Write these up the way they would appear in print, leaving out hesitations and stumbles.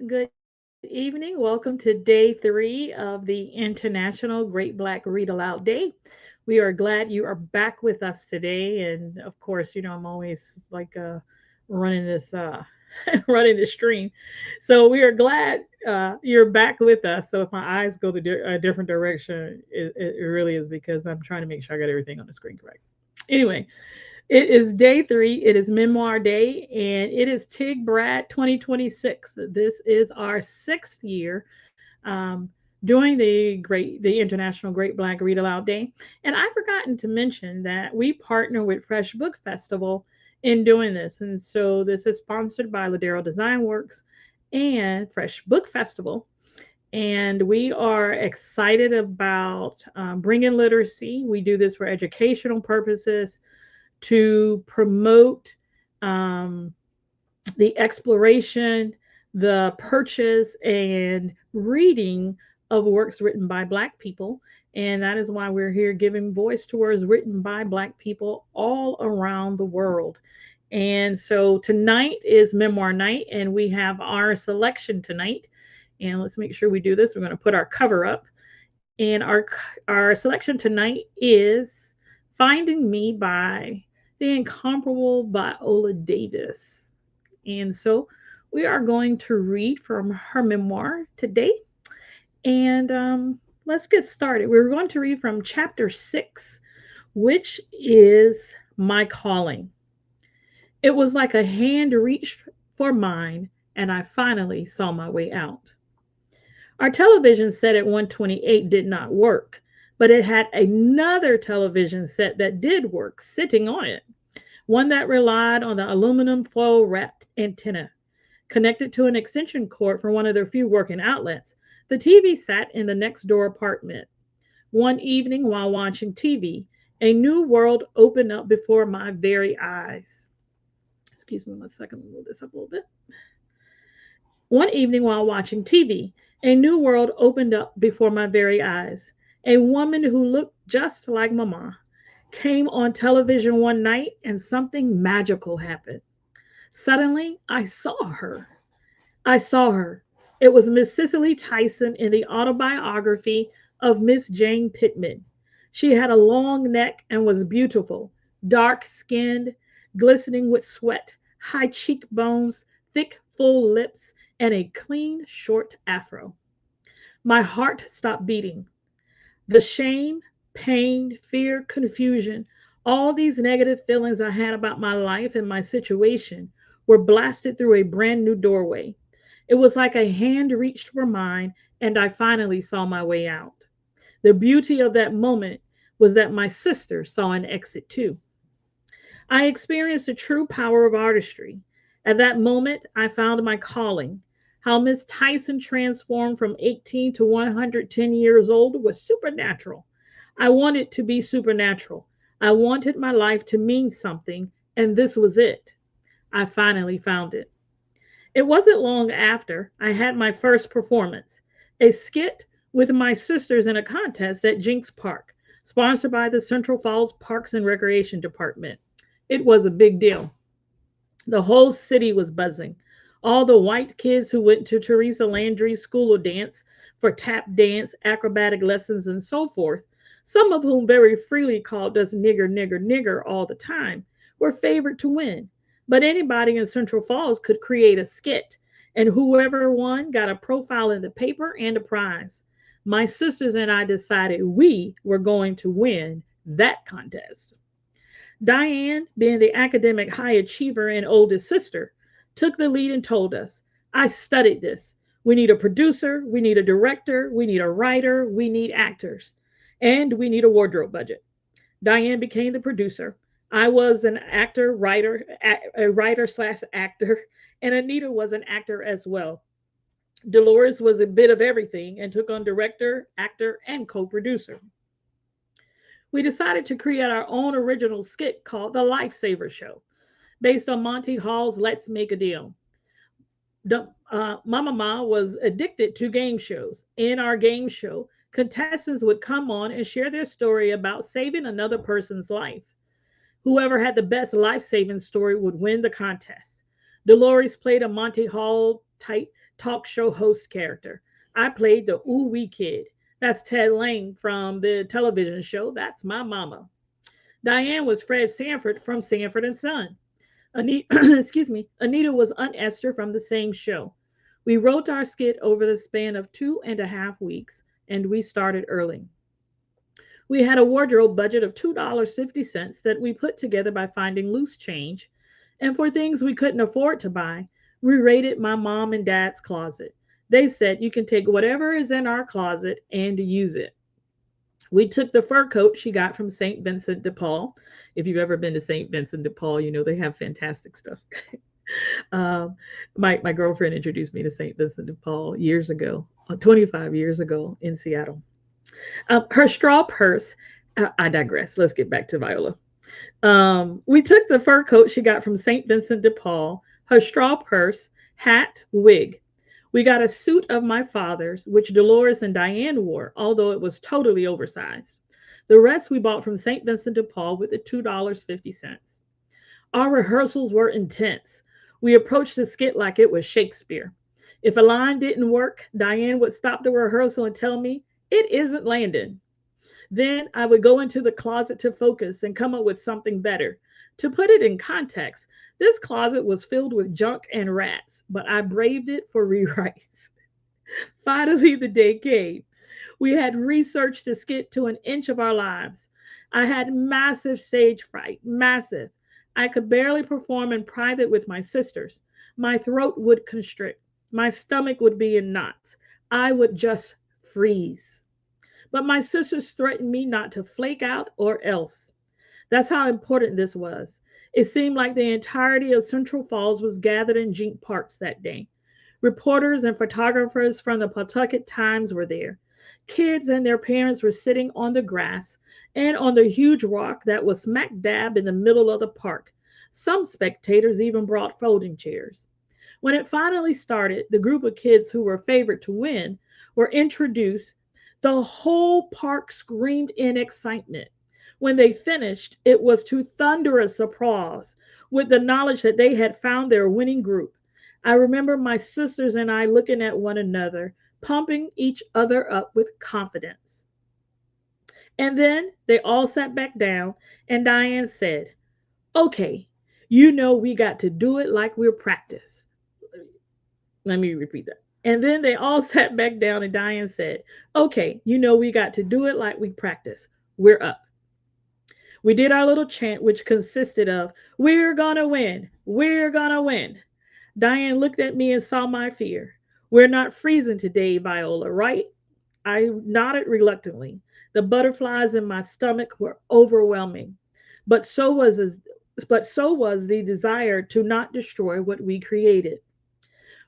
Good evening. Welcome to day three of the International Great Black Read Aloud Day. We are glad you are back with us today. And of course, I'm always like running this running the stream. So we are glad you're back with us. So if my eyes go a different direction, it really is because I'm trying to make sure I got everything on the screen correct. Anyway, it is day three. It is Memoir Day, and it is Tig Brad 2026. This is our sixth year doing the International Great Black Read Aloud Day. And I've forgotten to mention that we partner with Fresh Book Festival in doing this. And so this is sponsored by Ladero Design Works and Fresh Book Festival. And we are excited about bringing literacy. We do this for educational purposes to promote um, the exploration, the purchase, and reading of works written by Black people. And that is why we're here giving voice to words written by Black people all around the world. And so tonight is Memoir Night, and we have our selection tonight. And let's make sure we do this. We're going to put our cover up. And our selection tonight is Finding Me by the incomparable Viola Davis. And so we are going to read from her memoir today. And let's get started. We're going to read from chapter 6, which is My Calling. It was like a hand reached for mine, and I finally saw my way out. Our television set at 128 did not work, but it had another television set that did work sitting on it, one that relied on the aluminum foil wrapped antenna. Connected to an extension cord from one of their few working outlets, the TV sat in the next door apartment. One evening while watching TV, a new world opened up before my very eyes. Excuse me one second, let me move this up a little bit. One evening while watching TV, a new world opened up before my very eyes. A woman who looked just like Mama came on television one night and something magical happened. Suddenly, I saw her. I saw her. It was Miss Cicely Tyson in the autobiography of Miss Jane Pittman. She had a long neck and was beautiful, dark skinned, glistening with sweat, high cheekbones, thick, full lips, and a clean, short afro. My heart stopped beating. The shame, pain, fear, confusion, all these negative feelings I had about my life and my situation were blasted through a brand new doorway. It was like a hand reached for mine, and I finally saw my way out. The beauty of that moment was that my sister saw an exit too. I experienced the true power of artistry. At that moment, I found my calling. How Miss Tyson transformed from 18 to 110 years old was supernatural. I wanted to be supernatural. I wanted my life to mean something, and this was it. I finally found it. It wasn't long after I had my first performance, a skit with my sisters in a contest at Jinx Park, sponsored by the Central Falls Parks and Recreation Department. It was a big deal. The whole city was buzzing. All the white kids who went to Teresa Landry's School of Dance for tap dance, acrobatic lessons, and so forth, some of whom very freely called us nigger, nigger, nigger all the time, were favored to win. But anybody in Central Falls could create a skit, and whoever won got a profile in the paper and a prize. My sisters and I decided we were going to win that contest. Diane, being the academic high achiever and oldest sister, took the lead and told us, I studied this. We need a producer, we need a director, we need a writer, we need actors, and we need a wardrobe budget. Diane became the producer. I was an actor, a writer slash actor, and Anita was an actor as well. Dolores was a bit of everything and took on director, actor, and co producer. We decided to create our own original skit called The Lifesaver Show, based on Monty Hall's Let's Make a Deal. Mama Ma was addicted to game shows. In our game show, contestants would come on and share their story about saving another person's life. Whoever had the best life saving story would win the contest. Dolores played a Monty Hall type talk show host character. I played the Ooh Wee Kid. That's Ted Lang from the television show That's My Mama. Diane was Fred Sanford from Sanford and Son. Anita, excuse me, Anita was Aunt Esther from the same show. We wrote our skit over the span of 2.5 weeks, and we started early. We had a wardrobe budget of $2.50 that we put together by finding loose change. And for things we couldn't afford to buy, we raided my mom and dad's closet. They said you can take whatever is in our closet and use it. We took the fur coat she got from St. Vincent de Paul. If you've ever been to St. Vincent de Paul, you know they have fantastic stuff. um, my girlfriend introduced me to St. Vincent de Paul years ago, 25 years ago in Seattle. Her straw purse, I digress. Let's get back to Viola. We took the fur coat she got from St. Vincent de Paul, her straw purse, hat, wig. We got a suit of my father's, which Dolores and Diane wore, although it was totally oversized. The rest we bought from St. Vincent de Paul with the $2.50. Our rehearsals were intense. We approached the skit like it was Shakespeare. If a line didn't work, Diane would stop the rehearsal and tell me, it isn't landing. Then I would go into the closet to focus and come up with something better. To put it in context, this closet was filled with junk and rats, but I braved it for rewrites. Finally, the day came. We had researched the skit to an inch of our lives. I had massive stage fright, massive. I could barely perform in private with my sisters. My throat would constrict. My stomach would be in knots. I would just freeze. But my sisters threatened me not to flake out or else. That's how important this was. It seemed like the entirety of Central Falls was gathered in Jink Parks that day. Reporters and photographers from the Pawtucket Times were there. Kids and their parents were sitting on the grass and on the huge rock that was smack dab in the middle of the park. Some spectators even brought folding chairs. When it finally started, the group of kids who were favored to win were introduced. The whole park screamed in excitement. When they finished, it was to thunderous applause with the knowledge that they had found their winning group. I remember my sisters and I looking at one another, pumping each other up with confidence. And then they all sat back down, and Diane said, okay, you know we got to do it like we're practiced. Let me repeat that. And then they all sat back down, and Diane said, okay, you know we got to do it like we practice. We're up. We did our little chant, which consisted of, we're gonna win, we're gonna win. Diane looked at me and saw my fear. We're not freezing today, Viola, right? I nodded reluctantly. The butterflies in my stomach were overwhelming. But so was but so was the desire to not destroy what we created.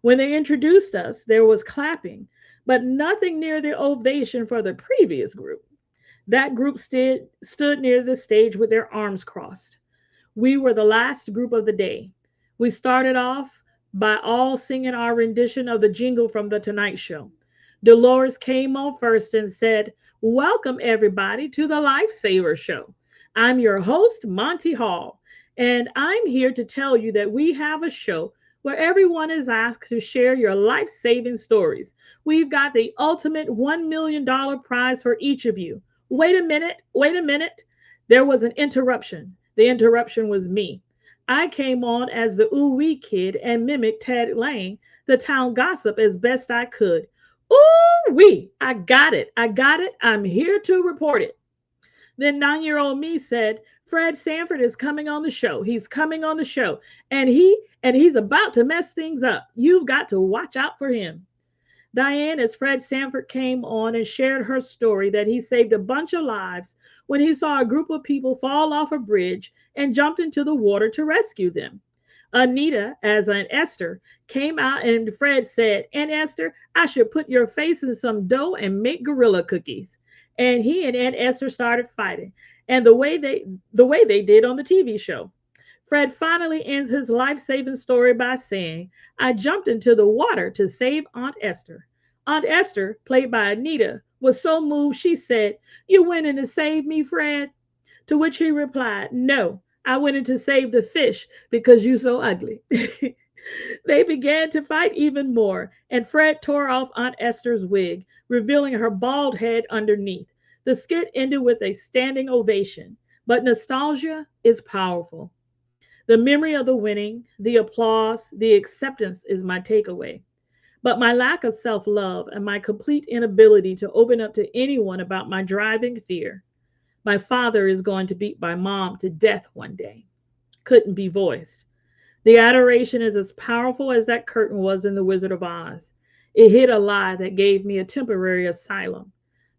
When they introduced us, there was clapping, but nothing near the ovation for the previous group. That group stood near the stage with their arms crossed. We were the last group of the day. We started off by all singing our rendition of the jingle from The Tonight Show. Dolores came on first and said, welcome everybody to the Lifesaver Show. I'm your host, Monty Hall, and I'm here to tell you that we have a show where everyone is asked to share your life saving stories. We've got the ultimate $1 million prize for each of you. Wait a minute, wait a minute. There was an interruption. The interruption was me. I came on as the ooh wee kid and mimicked Ted Lang, the town gossip, as best I could. Ooh wee, I got it, I got it. I'm here to report it. Then 9-year-old me said, Fred Sanford is coming on the show. He's coming on the show. And he's about to mess things up. You've got to watch out for him. Diane, as Fred Sanford came on and shared her story that he saved a bunch of lives when he saw a group of people fall off a bridge and jumped into the water to rescue them. Anita, as Aunt Esther, came out and Fred said, Aunt Esther, I should put your face in some dough and make gorilla cookies. And he and Aunt Esther started fighting, and the way they did on the TV show. Fred finally ends his life-saving story by saying, I jumped into the water to save Aunt Esther. Aunt Esther, played by Anita, was so moved she said, you went in to save me, Fred? To which he replied, no, I went in to save the fish because you so ugly. They began to fight even more, and Fred tore off Aunt Esther's wig, revealing her bald head underneath. The skit ended with a standing ovation, but nostalgia is powerful. The memory of the winning, the applause, the acceptance is my takeaway. But my lack of self love and my complete inability to open up to anyone about my driving fear, my father is going to beat my mom to death one day, couldn't be voiced. The adoration is as powerful as that curtain was in The Wizard of Oz. It hid a lie that gave me a temporary asylum.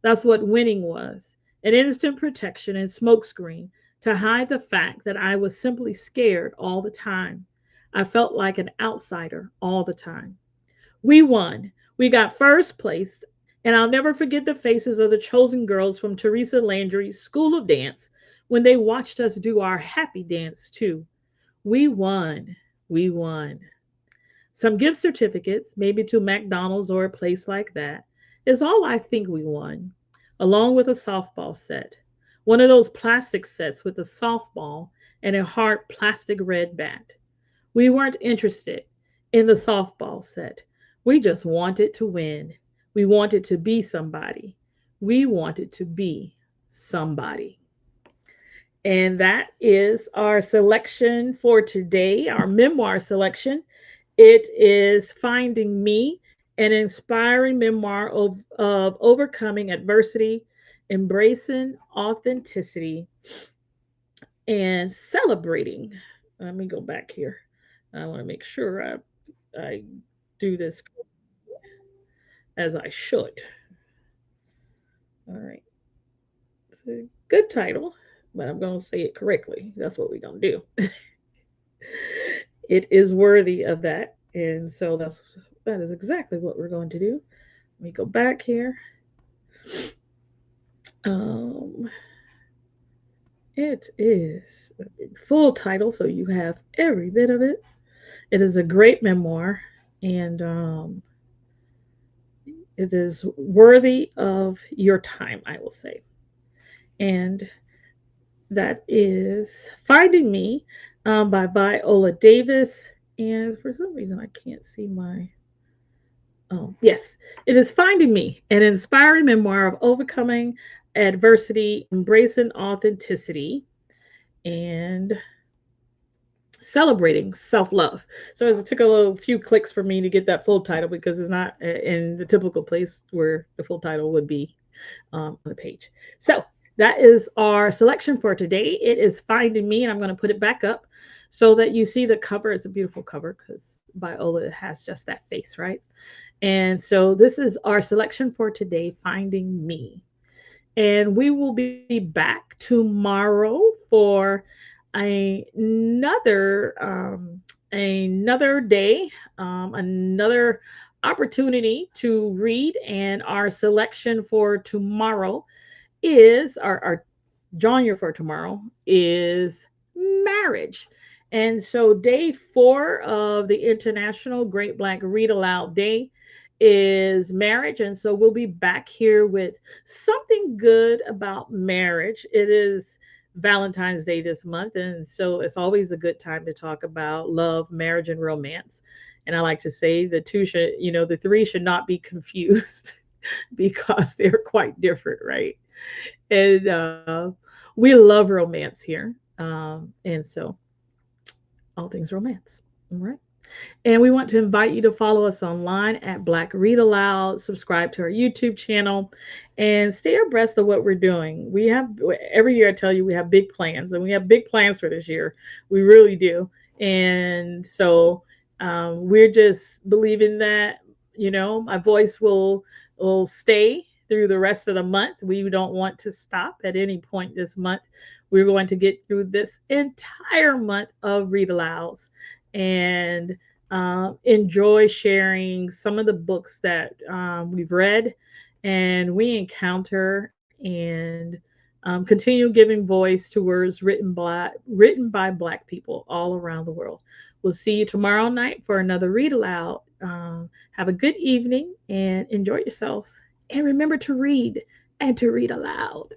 That's what winning was, an instant protection and smokescreen to hide the fact that I was simply scared all the time. I felt like an outsider all the time. We won. We got first place, and I'll never forget the faces of the chosen girls from Teresa Landry's School of Dance when they watched us do our happy dance too. We won. We won. Some gift certificates, maybe to McDonald's or a place like that, is all I think we won, along with a softball set. One of those plastic sets with a softball and a hard plastic red bat. We weren't interested in the softball set. We just wanted to win. We wanted to be somebody. We wanted to be somebody. And that is our selection for today, our memoir selection. It is Finding Me, an inspiring memoir of overcoming adversity, embracing authenticity, and celebrating. Let me go back here. I want to make sure I do this as I should. All right. It's a good title, but I'm going to say it correctly. That's what we're going to do. It is worthy of that. And so that is exactly what we're going to do. Let me go back here. Um, it is a full title, so you have every bit of it. It is a great memoir, and it is worthy of your time, I will say. And that is Finding Me by Viola Davis. And for some reason, I can't see my. Oh, yes. It is Finding Me, an inspiring memoir of overcoming adversity, embracing authenticity, and celebrating self love. So it took a little few clicks for me to get that full title because it's not in the typical place where the full title would be on the page. So that is our selection for today. It is Finding Me, and I'm going to put it back up so that you see the cover. It's a beautiful cover because Viola has just that face, right? And so this is our selection for today, Finding Me. And we will be back tomorrow for another another day, another opportunity to read. And our selection for tomorrow is our genre for tomorrow is marriage. And so day 4 of the International Great Black Read Aloud Day is marriage. And so we'll be back here with something good about marriage. It is Valentine's Day this month. And so it's always a good time to talk about love, marriage, and romance. And I like to say the two should, the three should not be confused because they're quite different, right? And we love romance here. And so all things romance. All right. And we want to invite you to follow us online at Black Read Aloud, subscribe to our YouTube channel, and stay abreast of what we're doing. We have, every year I tell you, we have big plans, and we have big plans for this year. We really do. And so we're just believing that, my voice will stay through the rest of the month. We don't want to stop at any point this month. We're going to get through this entire month of Read Alouds and enjoy sharing some of the books that we've read and we encounter, and continue giving voice to words written by Black people all around the world. We'll see you tomorrow night for another Read Aloud. Have a good evening and enjoy yourselves. And remember to read and to read aloud.